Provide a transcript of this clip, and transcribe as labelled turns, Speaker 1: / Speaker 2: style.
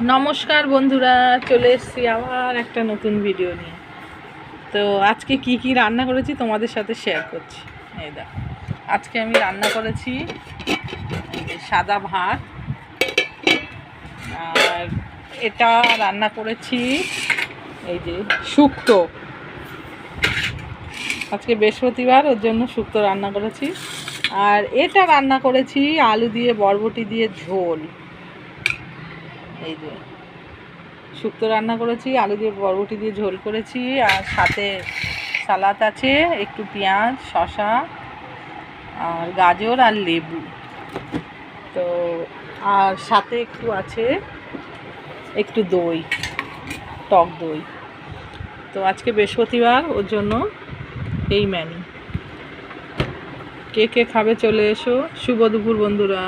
Speaker 1: নমস্কার বন্ধুরা, চলে এসেছি আবার একটা নতুন ভিডিও নিয়ে। তো আজকে কি কি রান্না করেছি তোমাদের সাথে শেয়ার করছি। এই দেখো, আজকে আমি রান্না করেছি সাদা ভাত, আর এটা রান্না করেছি এই যে শুক্তো। আজকে বৃহস্পতিবার, ওর জন্য শুক্তো রান্না করেছি। আর এটা রান্না করেছি আলু দিয়ে বরবটি দিয়ে ঝোল। এই যে শুক্তো রান্না করেছি, আলু দিয়ে বরবটি দিয়ে ঝোল করেছি, আর সাথে সালাদ আছে, একটু পেঁয়াজ, শসা আর গাজর আর লেবু। তো আর সাথে একটু আছে একটু দই, টক দই। তো আজকে বৃহস্পতিবার, ওর জন্য এই মেনু। কে কে খাবে চলে এসো। শুভ দুপুর বন্ধুরা।